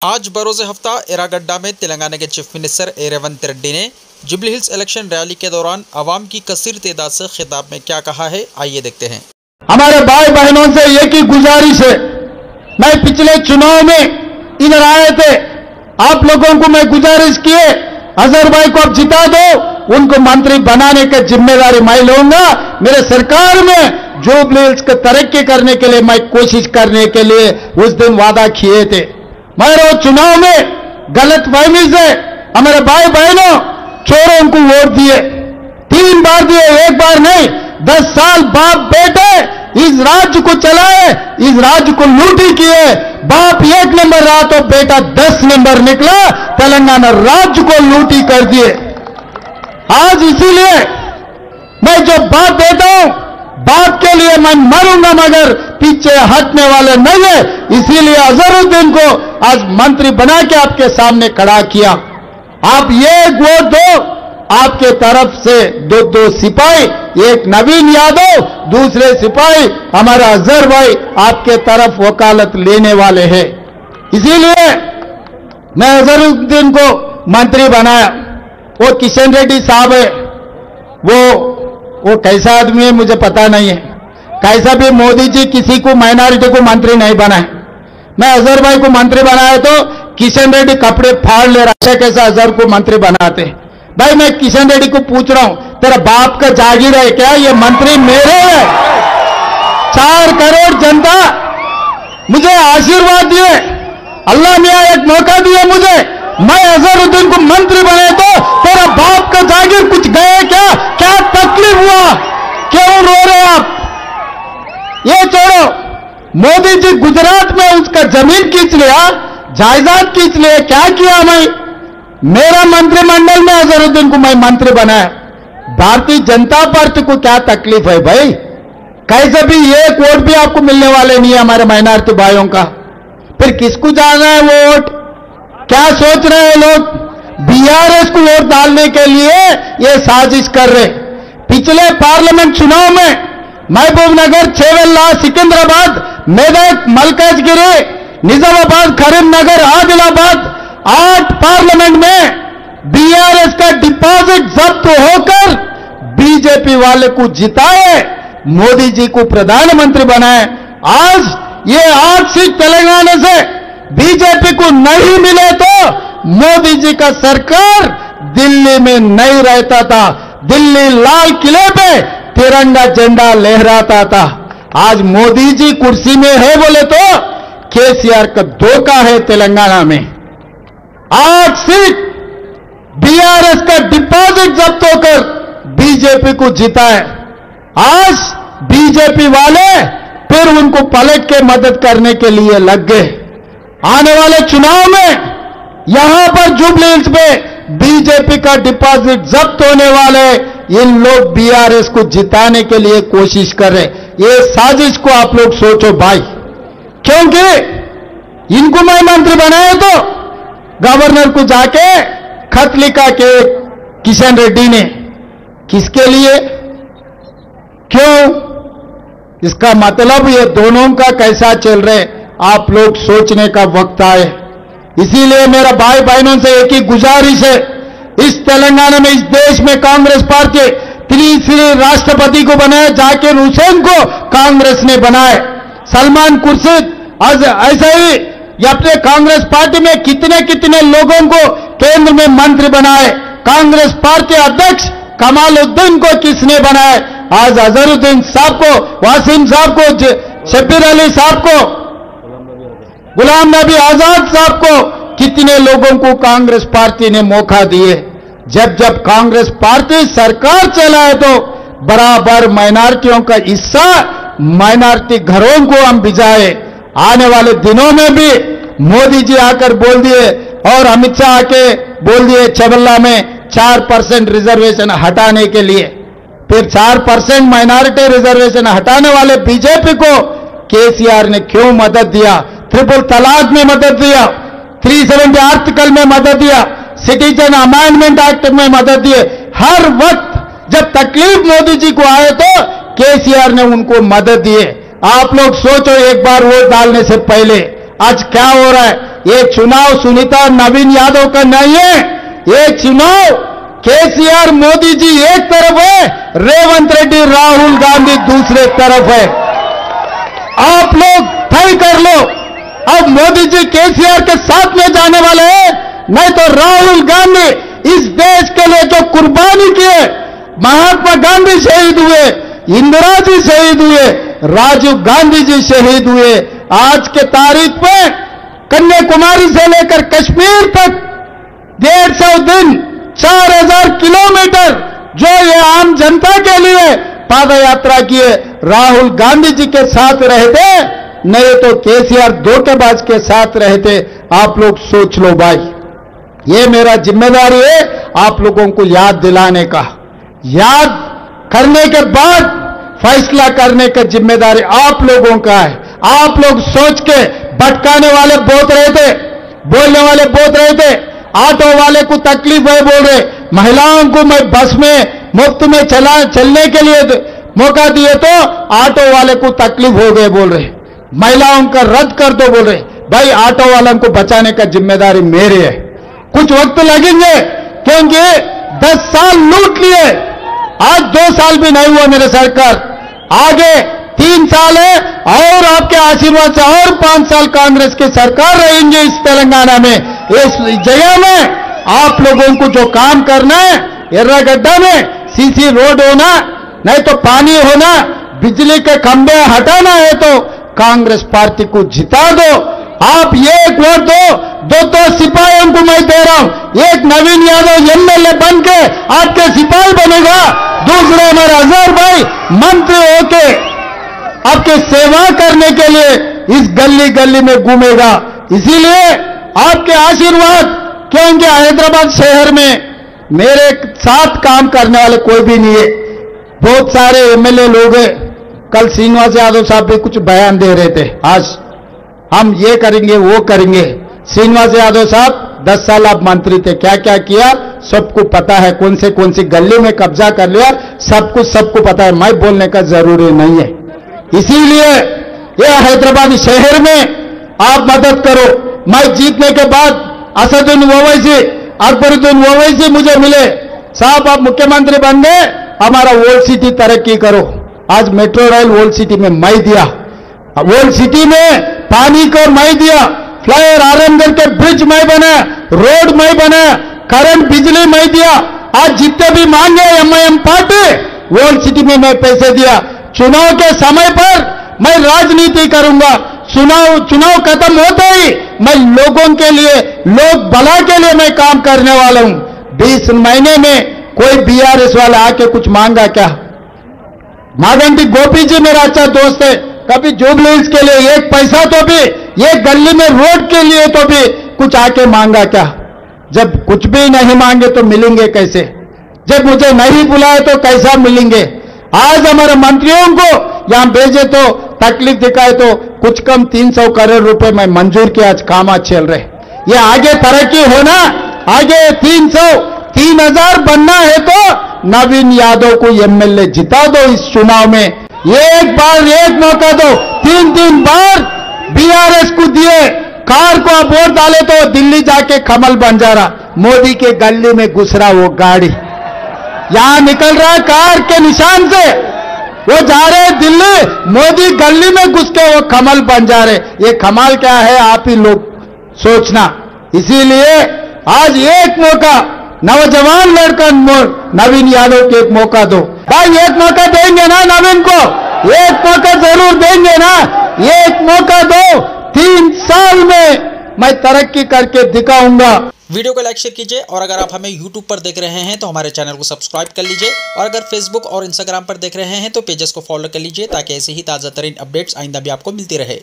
आज बरोज़ हफ्ता एरागड्डा में तेलंगाना के चीफ मिनिस्टर ए रेवंत रेड्डी ने जुबली हिल्स इलेक्शन रैली के दौरान अवाम की कसीर तादाद से खिताब में क्या कहा है, आइए देखते हैं। हमारे भाई बहनों से एक ही गुजारिश है, मैं पिछले चुनाव में इधर आए थे, आप लोगों को मैं गुजारिश किए अजहर भाई को अब जिता दो, उनको मंत्री बनाने की जिम्मेदारी मैं लूंगा। मेरे सरकार में जुबली हिल्स को तरक्की करने के लिए मैं कोशिश करने के लिए उस दिन वादा किए थे। मगर वो चुनाव में गलत फहमी से हमारे भाई बहनों चोरों को वोट दिए, 3 बार दिए, 1 बार नहीं। 10 साल बाप बेटे इस राज्य को चलाए, इस राज्य को लूटी किए। बाप 1 नंबर रहा तो बेटा 10 नंबर निकला, तेलंगाना राज्य को लूटी कर दिए। आज इसीलिए मैं जो बात देता हूं, बात के लिए मैं मरूंगा मगर पीछे हटने वाले नहीं है। इसीलिए अजहरुद्दीन को आज मंत्री बना के आपके सामने खड़ा किया। आप ये वोट दो, आपके तरफ से 2 सिपाही, एक नवीन यादव, दूसरे सिपाही हमारा अजहर भाई आपके तरफ वकालत लेने वाले हैं। इसीलिए मैं अजहरुद्दीन को मंत्री बनाया। वो किशन रेड्डी साहब है, वो कैसा आदमी है मुझे पता नहीं है। कैसा भी मोदी जी किसी को माइनॉरिटी को मंत्री नहीं बनाए। मैं अजहर भाई को मंत्री बनाया तो किशन रेड्डी कपड़े फाड़ ले रहा है, कैसा अजहर को मंत्री बनाते। भाई मैं किशन रेड्डी को पूछ रहा हूं, तेरा बाप का जागीर है क्या? ये मंत्री मेरे है। 4 करोड़ जनता मुझे आशीर्वाद दिए, अल्लाह मियां एक मौका दिया मुझे, मैं अजहरुद्दीन को मंत्री बने तो तेरा बाप का जागीर कुछ गए क्या? क्या तकलीफ हुआ? क्यों रो रहे आप? ये छोड़ो, मोदी जी गुजरात में उसका जमीन खींच लिया, जायदाद खींच लिया, क्या किया? मेरा मंत्रिमंडल में अजहरुद्दीन को मैं मंत्री बनाया। भारतीय जनता पार्टी को क्या तकलीफ है भाई? कैसे भी 1 वोट भी आपको मिलने वाले नहीं है हमारे माइनॉरिटी भाइयों का। फिर किसको जाना है वो वोट? क्या सोच रहे हैं लोग? बीआरएस को वोट डालने के लिए ये साजिश कर रहे। पिछले पार्लियामेंट चुनाव में महबूबनगर, छेवल्ला, सिकंदराबाद, मेदक, मलकाजगिरी, निजामाबाद, करीमनगर, आदिलाबाद 8 पार्लियामेंट में बीआरएस का डिपॉजिट जब्त होकर बीजेपी वाले को जिताए, मोदी जी को प्रधानमंत्री बनाए। आज ये 8 सीट तेलंगाना से बीजेपी को नहीं मिले तो मोदी जी का सरकार दिल्ली में नहीं रहता था, दिल्ली लाल किले पे तिरंगा झंडा लहराता था। आज मोदी जी कुर्सी में है बोले तो केसीआर का धोखा है तेलंगाना में। 8 सीट बीआरएस का डिपॉजिट जब्त होकर बीजेपी को जीता है। आज बीजेपी वाले फिर उनको पलट के मदद करने के लिए लग गए। आने वाले चुनाव में यहां पर जुबली हिल्स पे बीजेपी का डिपॉजिट जब्त होने वाले इन लोग बीआरएस को जिताने के लिए कोशिश कर रहे। ये साजिश को आप लोग सोचो भाई, क्योंकि इनको मैं मंत्री बनाया तो गवर्नर को जाके खत लिखा के किशन रेड्डी ने, किसके लिए, क्यों? इसका मतलब ये दोनों का कैसा चल रहे आप लोग सोचने का वक्त आए। इसीलिए मेरा भाई बहनों से एक ही गुजारिश है, इस तेलंगाना में, इस देश में कांग्रेस पार्टी तीसरे राष्ट्रपति को बनाया, जाकिर हुसैन को कांग्रेस ने बनाए, सलमान खुर्शीद ऐसा ही अपने कांग्रेस पार्टी में कितने लोगों को केंद्र में मंत्री बनाए। कांग्रेस पार्टी अध्यक्ष कमालुद्दीन को किसने बनाए? आज अजहरुद्दीन साहब को, वासिम साहब को, शब्बीर अली साहब को, गुलाम नबी आजाद साहब को, कितने लोगों को कांग्रेस पार्टी ने मौका दिए। जब कांग्रेस पार्टी सरकार चलाए तो बराबर माइनॉरिटियों का हिस्सा माइनॉरिटी घरों को हम भिजाए। आने वाले दिनों में भी मोदी जी आकर बोल दिए और अमित शाह आके बोल दिए छेवल्ला में 4% रिजर्वेशन हटाने के लिए। फिर 4% माइनॉरिटी रिजर्वेशन हटाने वाले बीजेपी को केसीआर ने क्यों मदद दिया? ट्रिपल तलाक में मदद दिया, 370 आर्टिकल में मदद दिया, सिटीजन अमेंडमेंट एक्ट में मदद दिए। हर वक्त जब तकलीफ मोदी जी को आए तो केसीआर ने उनको मदद दिए। आप लोग सोचो एक बार वोट डालने से पहले आज क्या हो रहा है। ये चुनाव सुनीता नवीन यादव का नहीं है। ये चुनाव केसीआर मोदी जी एक तरफ है, रेवंत रेड्डी राहुल गांधी दूसरे तरफ है। आप लोग तय कर लो, अब मोदी जी केसीआर के साथ में जाने वाले हैं, नहीं तो राहुल गांधी इस देश के लिए जो कुर्बानी किए, महात्मा गांधी शहीद हुए, इंदिरा जी शहीद हुए, राजीव गांधी जी शहीद हुए। आज के तारीख में कन्याकुमारी से लेकर कश्मीर तक 150 दिन 4000 किलोमीटर जो ये आम जनता के लिए पाद यात्रा किए, राहुल गांधी जी के साथ रहते, नहीं तो केसीआर धोखेबाज के साथ रहते। आप लोग सोच लो भाई, ये मेरा जिम्मेदारी है आप लोगों को याद दिलाने का। याद करने के बाद फैसला करने का जिम्मेदारी आप लोगों का है। आप लोग सोच के भटकाने वाले बहुत रहते, बोलने वाले बहुत रहते, ऑटो वाले को तकलीफ है बोल रहे, महिलाओं को मैं बस में मुफ्त में चलने के लिए मौका दिए तो ऑटो वाले को तकलीफ हो गए बोल रहे, महिलाओं का रद्द कर दो बोल रहे। भाई ऑटो वालों को बचाने का जिम्मेदारी मेरी है। कुछ वक्त लगेंगे क्योंकि 10 साल लूट लिए, आज 2 साल भी नहीं हुआ मेरे सरकार, आगे 3 साल है और आपके आशीर्वाद से और 5 साल कांग्रेस की सरकार रहेंगे इस तेलंगाना में। इस जगह में आप लोगों को जो काम करना है, एर्रागड्डा में सीसी रोड होना, नहीं तो पानी होना, बिजली के खंभे हटाना है तो कांग्रेस पार्टी को जिता दो। आप एक वोट दो, 2 सिपाहियों को मैं दे रहा हूं। एक नवीन यादव एमएलए बन के आपके सिपाही बनेगा, दूसरे हमारे अजहर भाई मंत्री होके आपके सेवा करने के लिए इस गली गली में घूमेगा। इसीलिए आपके आशीर्वाद, क्योंकि हैदराबाद शहर में मेरे साथ काम करने वाले कोई भी नहीं है, बहुत सारे एमएलए लोग हैं। कल श्रीनिवास यादव साहब भी कुछ बयान दे रहे थे, आज हम ये करेंगे वो करेंगे। श्रीनिवास यादव साहब 10 साल आप मंत्री थे, क्या क्या किया सबको पता है, कौन सी गली में कब्जा कर लिया सब कुछ सबको पता है, मैं बोलने का जरूरी नहीं है। इसीलिए ये हैदराबाद शहर में आप मदद करो। मैं जीतने के बाद असदुद्दीन ओवैसी, अकबरुद्दीन ओवैसी मुझे मिले, साहब आप मुख्यमंत्री बन गए, हमारा ओल्ड सिटी तरक्की करो। आज मेट्रो रेल ओल्ड सिटी में मैं दिया, ओल्ड सिटी में पानी को मैं दिया, फ्लाईओवर आरामगढ़ के ब्रिज मैं बना, रोड मैं बना, करंट बिजली मैं दिया। आज जितने भी मांगे एमआईएम पार्टी, ओल्ड सिटी में मैं पैसे दिया। चुनाव के समय पर मैं राजनीति करूंगा, चुनाव खत्म होते ही मैं लोगों के लिए, लोग भला के लिए मैं काम करने वाला हूं। 20 महीने में कोई बीआरएस वाला आके कुछ मांगा क्या? मागंटी गोपी जी मेरा अच्छा दोस्त है, कभी जुबली हिल्स के लिए 1 पैसा तो भी, ये गली में रोड के लिए तो भी कुछ आके मांगा क्या? जब कुछ भी नहीं मांगे तो मिलेंगे कैसे? जब मुझे नहीं बुलाए तो कैसा मिलेंगे? आज हमारे मंत्रियों को यहां भेजे तो तकलीफ दिखाए तो कुछ कम 300 करोड़ रुपए में मंजूर किया, आज काम चल रहे। ये आगे तरक्की होना, आगे 3000 बनना है तो नवीन यादव को एमएलए जिता दो इस चुनाव में। एक बार एक मौका दो, 3 बार बीआरएस को दिए, कार को आप वोट डाले तो दिल्ली जाके कमल बंजारा मोदी के गली में घुस रहा वो गाड़ी, यहां निकल रहा है कार के निशान से, वो जा रहे दिल्ली, मोदी गली में घुस के वो कमल बन जा रहे। ये कमाल क्या है आप ही लोग सोचना। इसीलिए आज एक मौका नौजवान लड़का नवीन यादव को एक मौका दो भाई, एक मौका देंगे ना नवीन को, एक मौका जरूर देंगे ना, एक मौका दो। 3 साल में मैं तरक्की करके दिखाऊंगा। वीडियो को लाइक शेयर कीजिए और अगर आप हमें YouTube पर देख रहे हैं तो हमारे चैनल को सब्सक्राइब कर लीजिए और अगर Facebook और Instagram पर देख रहे हैं तो पेजेस को फॉलो कर लीजिए ताकि ऐसे ही ताज़ा तरीन अपडेट्स आइंदा भी आपको मिलती रहे।